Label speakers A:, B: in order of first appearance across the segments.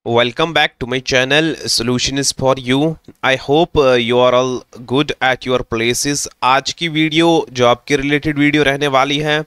A: Welcome back to my channel. Solution is for you. I hope you are all good at your places. आज की video job के related video रहने वाली है,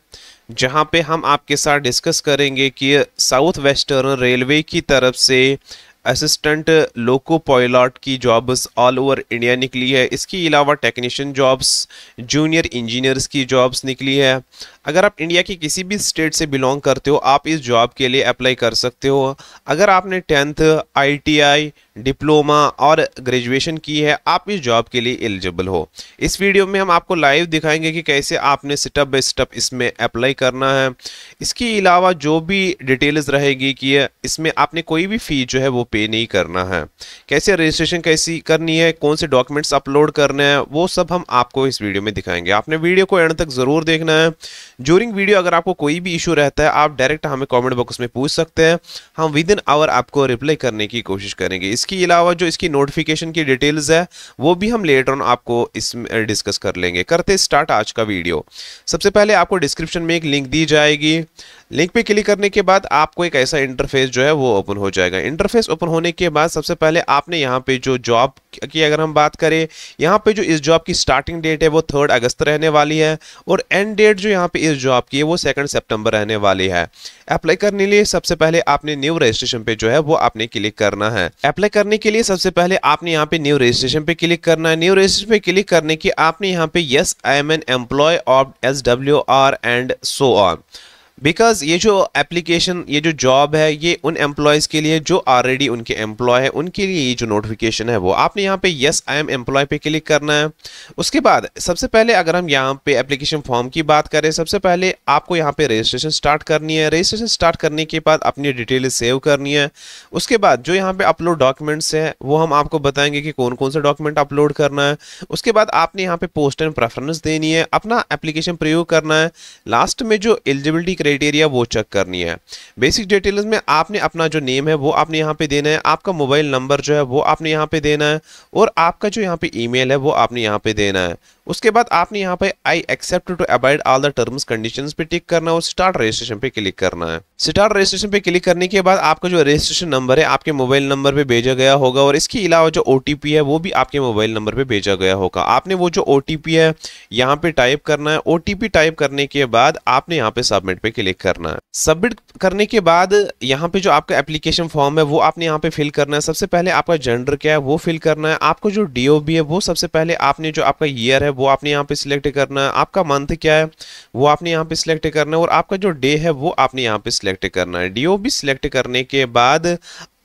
A: जहां पे हम आपके साथ डिस्कस करेंगे कि साउथ वेस्टर्न रेलवे की तरफ से असिस्टेंट लोको पायलट की जॉब्स ऑल ओवर इंडिया निकली है। इसके अलावा टेक्नीशियन जॉब्स, जूनियर इंजीनियर्स की जॉब्स निकली है। अगर आप इंडिया की किसी भी स्टेट से बिलोंग करते हो, आप इस जॉब के लिए अप्लाई कर सकते हो। अगर आपने 10th ITI डिप्लोमा और ग्रेजुएशन की है, आप इस जॉब के लिए एलिजिबल हो। इस वीडियो में हम आपको लाइव दिखाएंगे कि कैसे आपने स्टेप बाय स्टेप इसमें अप्लाई करना है। इसके अलावा जो भी डिटेल्स रहेगी कि इसमें आपने कोई भी फी जो है वो पे नहीं करना है, कैसे रजिस्ट्रेशन कैसी करनी है, कौन से डॉक्यूमेंट्स अपलोड करने हैं, वो सब हम आपको इस वीडियो में दिखाएंगे। आपने वीडियो को एंड तक जरूर देखना है। ड्यूरिंग वीडियो अगर आपको कोई भी इशू रहता है, आप डायरेक्ट हमें कमेंट बॉक्स में पूछ सकते हैं। हम विद इन आवर आपको रिप्लाई करने की कोशिश करेंगे। इसके अलावा जो इसकी नोटिफिकेशन की डिटेल्स है वो भी हम लेटर ऑन आपको इसमें डिस्कस कर लेंगे। करते स्टार्ट आज का वीडियो। सबसे पहले आपको डिस्क्रिप्शन में एक लिंक दी जाएगी। लिंक पे क्लिक करने के बाद आपको एक ऐसा इंटरफेस जो है वो ओपन हो जाएगा। इंटरफेस ओपन होने के बाद सबसे पहले आपने यहाँ पे जो जॉब की अगर हम बात करें, यहाँ पे जो इस जॉब की स्टार्टिंग डेट है वो 3 अगस्त रहने वाली है और एंड डेट जो यहाँ पे इस जॉब की है वो 2 सितंबर रहने वाली है। अप्लाई करने के लिए सबसे पहले आपने न्यू रजिस्ट्रेशन पे जो है वो आपने क्लिक करना है। अप्लाई करने के लिए सबसे पहले आपने यहाँ पे न्यू रजिस्ट्रेशन पे क्लिक करना है। न्यू रजिस्ट्रेशन पे क्लिक करने की आपने यहाँ पे yes I am an employee of SWR and so on, because ये जो एप्लीकेशन, ये जो जॉब है, ये उन एम्प्लॉयज़ के लिए जो ऑलरेडी उनके एम्प्लॉय है, उनके लिए ये जो नोटिफिकेशन है वो आपने यहाँ पे यस आई एम एम्प्लॉय पे क्लिक करना है। उसके बाद सबसे पहले अगर हम यहाँ पे एप्लीकेशन फॉर्म की बात करें, सबसे पहले आपको यहाँ पे रजिस्ट्रेशन स्टार्ट करनी है। रजिस्ट्रेशन स्टार्ट करने के बाद अपनी डिटेल सेव करनी है। उसके बाद जो यहाँ पे अपलोड डॉक्यूमेंट्स है वो हम आपको बताएंगे कि कौन कौन सा डॉक्यूमेंट अपलोड करना है। उसके बाद आपने यहाँ पे पोस्ट एंड प्रेफरेंस देनी है, अपना एप्लीकेशन प्रयोग करना है। लास्ट में जो एलिजिबिलिटी क्राइटेरिया वो चेक करनी है। बेसिक डिटेल्स में आपने अपना जो नेम है वो आपने यहाँ पे देना है, आपका मोबाइल नंबर जो है वो आपने यहाँ पे देना है और आपका जो यहाँ पे ईमेल है वो आपने यहाँ पे देना है। उसके बाद आपने यहाँ पे I accept to abide all the terms conditions पे टिक करना है और स्टार्ट रजिस्ट्रेशन पे क्लिक करना है। स्टार्ट रजिस्ट्रेशन पे क्लिक करने के बाद आपका जो रजिस्ट्रेशन नंबर है आपके मोबाइल नंबर पे भेजा गया होगा और इसके अलावा जो OTP है वो भी आपके मोबाइल नंबर पे भेजा गया होगा। आपने वो जो OTP है यहाँ पे टाइप करना है। OTP टाइप करने के बाद आपने यहाँ पे सबमिट पे क्लिक करना है। सबमिट करने के बाद यहाँ पे जो आपका एप्लीकेशन फॉर्म है वो आपने यहाँ पे फिल करना है। सबसे पहले आपका जेंडर क्या है वो फिल करना है। आपको जो DOB है वो सबसे पहले आपने जो आपका ईयर है वो आपने यहाँ पे सिलेक्ट करना है। आपका मंथ क्या है वो आपने यहाँ पे सिलेक्ट करना है और आपका जो डे है वो आपने यहाँ पे सिलेक्ट करना है। DOB सिलेक्ट करने के बाद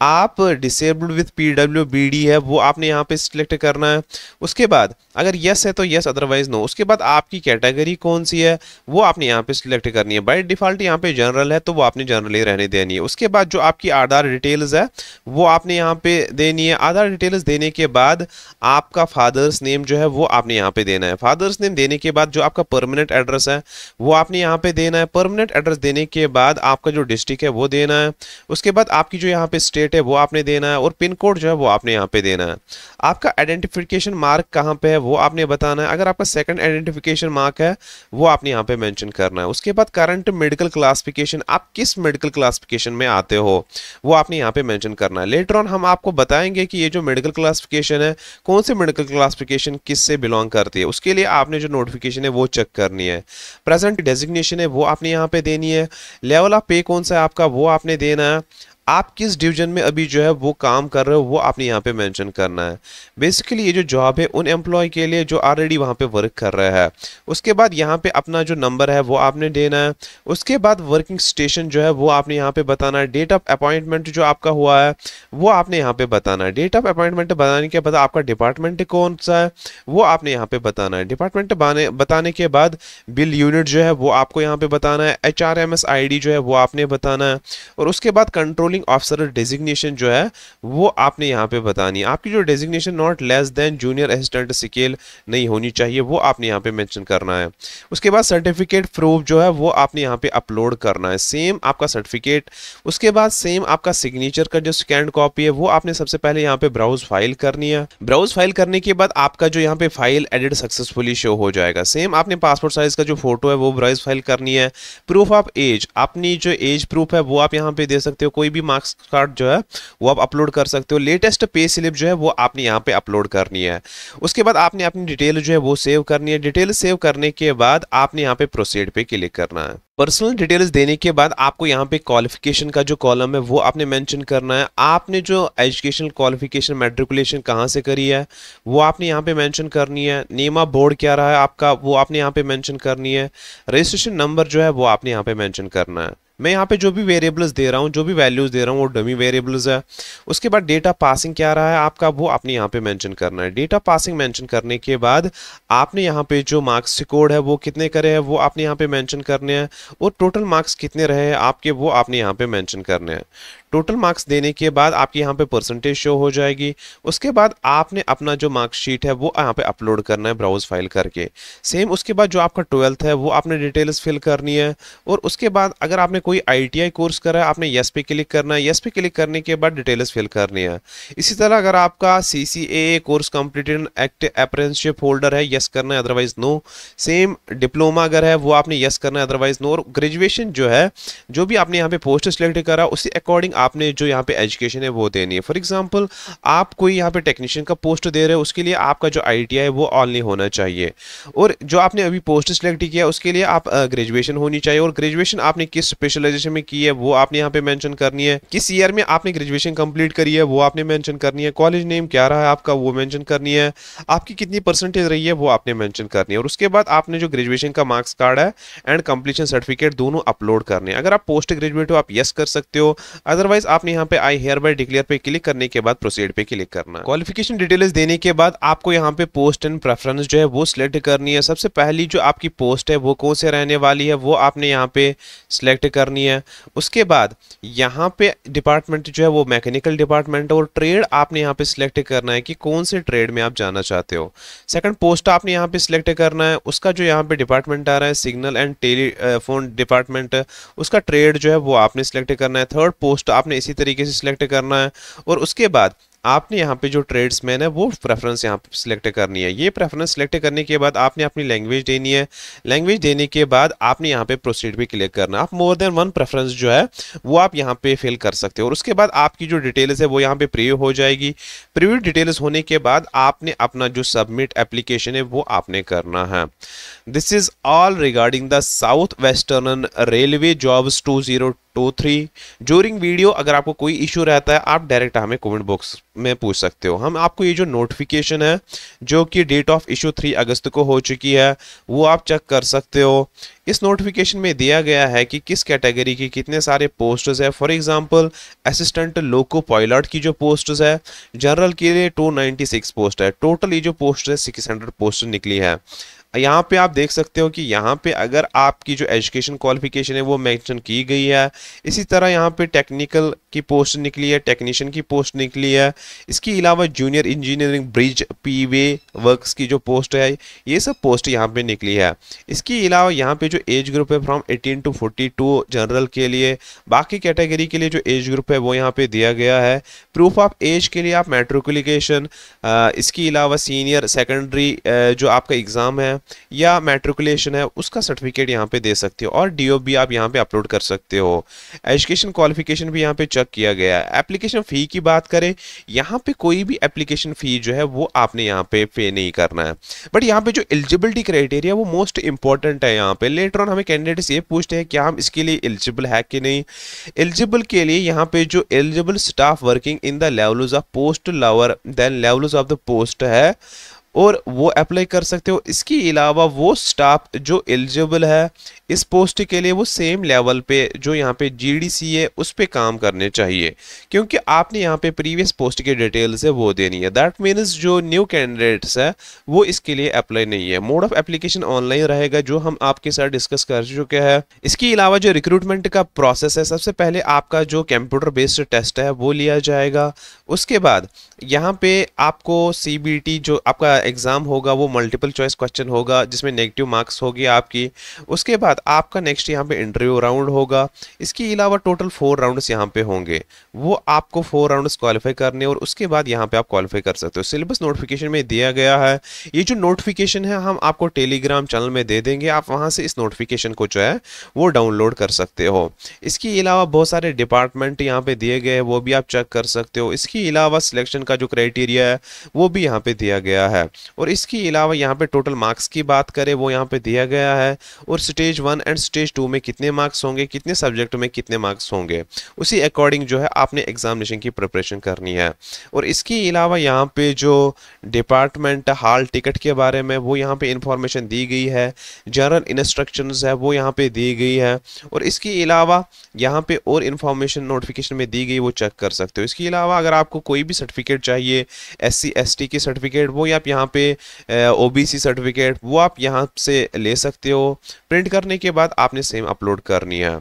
A: आप डिसेबल्ड विथ PWBD है वो आपने यहाँ पे सिलेक्ट करना है। उसके बाद अगर यस है तो यस, अदरवाइज नो। उसके बाद आपकी कैटेगरी कौन सी है वो आपने यहाँ पे सिलेक्ट करनी है। बाय डिफॉल्ट यहाँ पे जनरल है तो वो आपने जनरल ही रहने देनी है। उसके बाद जो आपकी आधार डिटेल्स है वो आपने यहाँ पे देनी है। आधार डिटेल्स देने के बाद आपका फादर्स नेम जो है वो आपने यहाँ पे देना है। फादर्स नेम देने के बाद जो आपका परमानेंट एड्रेस है वो आपने यहाँ पे देना है। परमानेंट एड्रेस देने के बाद आपका जो डिस्ट्रिक्ट है वो देना है। उसके बाद आपकी जो यहाँ पे स्टेट है वो आपने देना है और पिन कोड जो है वो आपने यहाँ पे देना है। आपका आइडेंटिफिकेशन मार्क कहाँ पे है वो आपने बताना है। अगर आपका सेकंड आइडेंटिफिकेशन मार्क है वो आपने यहाँ पे मेंशन करना है। उसके बाद करंट मेडिकल क्लासिफिकेशन, आप किस मेडिकल क्लासिफिकेशन में आते हो वो आपने यहाँ पे मेंशन करना है। लेटर ऑन हम आपको बताएंगे कि ये जो मेडिकल क्लासिफिकेशन है कौन से मेडिकल क्लासिफिकेशन किस से बिलोंग करती है। उसके लिए आपने जो नोटिफिकेशन है वो चेक करनी है। प्रेजेंट डेजिग्नेशन है वो आपने यहाँ पे देनी है। लेवल ऑफ पे कौन सा है आपका वो आपने देना है। आप किस डिवीजन में अभी जो है वो काम कर रहे हो वो आपने यहाँ पे मेंशन करना है। बेसिकली ये जो जॉब है उन एम्प्लॉय के लिए जो ऑलरेडी वहाँ पे वर्क कर रहा है। उसके बाद यहाँ पे अपना जो नंबर है वो आपने देना है। उसके बाद वर्किंग स्टेशन जो है वो आपने यहाँ पे बताना है। डेट ऑफ अपॉइंटमेंट जो आपका हुआ है वो आपने यहाँ पे बताना है। डेट ऑफ अपॉइंटमेंट बताने के बाद आपका डिपार्टमेंट कौन सा है वो आपने यहाँ पे बताना है। डिपार्टमेंट बताने के बाद बिल यूनिट जो है वो आपको यहाँ पे बताना है। HRMS ID जो है वो आपने बताना है और उसके बाद कंट्रोलिंग ऑफिसर डेजिग्नेशन जो है वो आपने यहाँ पे बतानी है। आपकी जो designation not less than junior assistant scale नहीं होनी चाहिए वो आपने यहाँ पे मेंशन करना है। उसके बाद सर्टिफिकेट प्रूफ जो है वो आपने यहाँ पे अपलोड करना है। सेम आपका सर्टिफिकेट, उसके बाद सेम आपका सिग्नेचर का जो स्कैन कॉपी है वो आपने सबसे पहले यहाँ पे ब्राउज फाइल करनी है। ब्राउज फाइल करने के बाद आपका जो यहाँ पे फाइल एडिट सक्सेसफुली शो हो जाएगा। सेम आपने पासपोर्ट साइज का जो फोटो है वो ब्राउज फाइल करनी है। प्रूफ ऑफ एज, अपनी जो एज प्रूफ है वो आप यहाँ पे दे सकते हो। कोई भी मार्क्स कार्ड जो है वो आप अपलोड कर सकते हो। लेटेस्ट पे स्लिप जो है वो आपने यहाँ पे अपलोड करनी है। उसके बाद आपने अपनी डिटेल जो है वो सेव करनी है। डिटेल सेव करने के बाद आपने यहाँ पे प्रोसीड पे क्लिक करना है। पर्सनल डिटेल्स देने के बाद आपको यहाँ पे क्वालिफिकेशन का जो कॉलम है वो आपने मेंशन करना है। आपने जो एजुकेशनल क्वालिफिकेशन मैट्रिकुलेशन कहाँ से करी है वो आपने यहाँ पे मेंशन करनी है। नेम ऑफ बोर्ड क्या रहा है आपका वो आपने यहाँ पे मेंशन करनी है। रजिस्ट्रेशन नंबर जो है वो आपने यहाँ पे मेंशन करना है। मैं यहाँ पे जो भी वेरिएबल्स दे रहा हूँ, जो भी वैल्यूज दे रहा हूँ वो डमी वेरिएबल्स है। उसके बाद डेटा पासिंग क्या रहा है आपका वो आपने यहाँ पे मेंशन करना है। डेटा पासिंग मेंशन करने के बाद आपने यहाँ पे जो मार्क्स कोड है वो कितने करे हैं वो आपने यहाँ पे मेंशन करने हैं, और टोटल मार्क्स कितने रहे हैं आपके वो आपने यहाँ पे मेंशन करने हैं। टोटल मार्क्स देने के बाद आपके यहाँ पे परसेंटेज शो हो जाएगी। उसके बाद आपने अपना जो मार्कशीट है वो यहाँ पे अपलोड करना है ब्राउज फाइल करके। सेम उसके बाद जो आपका 12th है वो आपने डिटेल्स फिल करनी है। और उसके बाद अगर आपने कोई ITI कोर्स करा है आपने यस पे क्लिक करना है। यस पे क्लिक करने के बाद डिटेल्स फिल करनी है। इसी तरह अगर आपका CCAA course completed act apprenticeship holder है यस करना है, अदरवाइज नो। सेम डिप्लोमा अगर है वो आपने यस करना है, अदरवाइज नो। और ग्रेजुएशन जो है जो भी आपने यहाँ पे पोस्ट सिलेक्ट करा उसी अकॉर्डिंग आपने जो यहाँ पे एजुकेशन है वो देनी है। फॉर एग्जांपल आप कोई यहाँ पे टेक्नीशियन का पोस्ट दे रहे हो उसके लिए आपका जो ITI है वो ऑनली होना चाहिए। और जो आपने अभी पोस्ट सिलेक्ट किया उसके लिए आप ग्रेजुएशन होनी चाहिए। और ग्रेजुएशन आपने किस स्पेशलाइजेशन में की है वो आपने यहाँ पे मेंशन करनी है। किस ईयर में आपने ग्रेजुएशन कंप्लीट करी है वो आपने मेंशन करनी है। कॉलेज नेम क्या रहा है आपका वो मेंशन करनी है। आपकी कितनी परसेंटेज रही है वो आपने मेंशन करनी है। और उसके बाद आपने जो ग्रेजुएशन का मार्क्स कार्ड है एंड कंप्लीशन सर्टिफिकेट दोनों अपलोड करने हैं। अगर आप पोस्ट ग्रेजुएट हो आप यस कर सकते हो, अदरवाइज आपने यहाँ पे आई हियर बाय डिक्लेयर पे क्लिक करने के बाद प्रोसीड पे क्लिक करना है। क्वालिफिकेशन डिटेल्स देने के बाद आपको यहाँ पे पोस्ट एंड प्रेफरेंस जो है वो सिलेक्ट करनी है। सबसे पहली जो आपकी पोस्ट है वो कौन से रहने वाली है वो आपने यहाँ पे सिलेक्ट करनी है। उसके बाद यहाँ पे डिपार्टमेंट जो है वो मैकेनिकल डिपार्टमेंट और ट्रेड आपने यहाँ पे सिलेक्ट करना है कि कौन से ट्रेड में आप जाना चाहते हो। सेकंड पोस्ट आपने यहाँ पे सिलेक्ट करना है, उसका जो यहाँ पे डिपार्टमेंट आ रहा है सिग्नल एंड टेलीफोन डिपार्टमेंट, उसका ट्रेड जो है वो आपने सिलेक्ट करना है। थर्ड पोस्ट आपने इसी तरीके से सिलेक्ट करना है। और उसके बाद आपने यहाँ पे जो ट्रेड्समैन है वो प्रेफरेंस यहाँ पे सिलेक्ट करनी है। ये प्रेफरेंस सिलेक्ट करने के बाद आपने अपनी लैंग्वेज देनी है। लैंग्वेज देने के बाद आपने यहाँ पे प्रोसीड पे क्लिक करना है। आप मोर देन वन प्रेफरेंस जो है वो आप यहाँ पे फिल कर सकते हो। और उसके बाद आपकी जो डिटेल्स है वो यहाँ पे प्रीव्यू हो जाएगी। प्रीव्यू डिटेल्स होने के बाद आपने अपना जो सबमिट एप्लीकेशन है वो आपने करना है। This is all regarding the south western railway jobs 2023। During video अगर आपको कोई इशू रहता है आप डायरेक्ट हमें कमेंट बॉक्स में पूछ सकते हो। हम आपको ये जो नोटिफिकेशन है जो कि डेट ऑफ इशू 3 अगस्त को हो चुकी है वो आप चेक कर सकते हो। इस नोटिफिकेशन में दिया गया है कि किस कैटेगरी की कितने सारे पोस्ट्स है। For example assistant loco pilot की जो पोस्ट्स है जनरल के लिए 296 पोस्ट है। टोटल ये जो पोस्ट है 600 पोस्ट निकली है। यहाँ पे आप देख सकते हो कि यहाँ पे अगर आपकी जो एजुकेशन क्वालिफिकेशन है वो मेंशन की गई है। इसी तरह यहाँ पे टेक्निकल की पोस्ट निकली है, टेक्नीशियन की पोस्ट निकली है। इसके अलावा जूनियर इंजीनियरिंग ब्रिज पीवे वर्क्स की जो पोस्ट है ये सब पोस्ट यहाँ पे निकली है। इसके अलावा यहाँ पे जो एज ग्रुप है फ्रॉम 18 to 42 जनरल के लिए, बाकी कैटेगरी के लिए जो एज ग्रुप है वो यहाँ पे दिया गया है। प्रूफ ऑफ एज के लिए आप मैट्रिकुलेशन, इसके अलावा सीनियर सेकेंडरी जो आपका एग्ज़ाम है या मैट्रिकुलेशन है उसका सर्टिफिकेट यहाँ पे दे सकते हो। और DOB भी आप यहाँ पे अपलोड कर सकते हो। एजुकेशन क्वालिफिकेशन भी यहाँ पे चेक किया गया है। एप्लीकेशन फ़ी की बात करें यहाँ पे कोई भी एप्लीकेशन फ़ी जो है वो आपने यहाँ पे नहीं करना है। बट यहाँ पे जो एलिजिबिलिटी क्राइटेरिया वो मोस्ट इंपॉर्टेंट है। यहाँ पे लेटर ऑन हमें कैंडिडेट्स ये पूछते हैं कि हम इसके लिए एलिजिबल है कि नहीं। एलिजिबल के लिए यहाँ पे जो eligible staff working in the levels of post lower than levels of the post है और वो अप्लाई कर सकते हो। इसके अलावा वो स्टाफ जो एलिजिबल है इस पोस्ट के लिए वो सेम लेवल पे जो यहाँ पे GDC है उस पे काम करने चाहिए, क्योंकि आपने यहाँ पे प्रीवियस पोस्ट के डिटेल्स है वो देनी है। दैट मीन्स जो न्यू कैंडिडेट्स है वो इसके लिए अप्लाई नहीं है। मोड ऑफ एप्लीकेशन ऑनलाइन रहेगा जो हम आपके साथ डिस्कस कर चुके हैं। इसके अलावा जो रिक्रूटमेंट का प्रोसेस है सबसे पहले आपका जो कंप्यूटर बेस्ड टेस्ट है वो लिया जाएगा। उसके बाद यहाँ पे आपको CBT जो आपका एग्ज़ाम होगा वो मल्टीपल चॉइस क्वेश्चन होगा जिसमें नेगेटिव मार्क्स होगी आपकी। उसके बाद आपका नेक्स्ट यहाँ पे इंटरव्यू राउंड होगा। इसके अलावा टोटल 4 राउंड्स यहाँ पे होंगे, वो आपको 4 राउंड्स क्वालिफाई करने और उसके बाद यहाँ पे आप क्वालिफाई कर सकते हो। सिलेबस नोटिफिकेशन में दिया गया है। ये जो नोटिफिकेशन है हम आपको टेलीग्राम चैनल में दे देंगे, आप वहाँ से इस नोटिफिकेशन को जो है वो डाउनलोड कर सकते हो। इसके अलावा बहुत सारे डिपार्टमेंट यहाँ पे दिए गए हैं, वो भी आप चेक कर सकते हो। इसके अलावा सिलेक्शन का जो क्राइटेरिया है वो भी यहाँ पे दिया गया है। और इसके अलावा यहाँ पे टोटल मार्क्स की बात करें वो यहाँ पे दिया गया है। और स्टेज 1 एंड स्टेज 2 में कितने मार्क्स होंगे, कितने सब्जेक्ट में कितने मार्क्स होंगे, उसी अकॉर्डिंग जो है आपने एग्जामिनेशन की प्रिपरेशन करनी है। और इसके अलावा यहाँ पे जो डिपार्टमेंट हॉल टिकट के बारे में वो यहाँ पे इंफॉर्मेशन दी गई है। जनरल इंस्ट्रक्शंस है वो यहाँ पे दी गई है। और इसके अलावा यहाँ पे और इन्फॉर्मेशन नोटिफिकेशन में दी गई, वो चेक कर सकते हो। इसके अलावा अगर आपको कोई भी सर्टिफिकेट चाहिए, SC ST की सर्टिफिकेट, वो आप यहाँ पे OBC सर्टिफिकेट, वो आप यहाँ से ले सकते हो। प्रिंट करने के बाद आपने सेम अपलोड करनी है।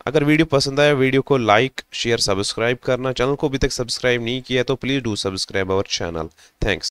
A: अगर वीडियो पसंद आया वीडियो को लाइक शेयर सब्सक्राइब करना। चैनल को अभी तक सब्सक्राइब नहीं किया तो please do subscribe our channel. Thanks.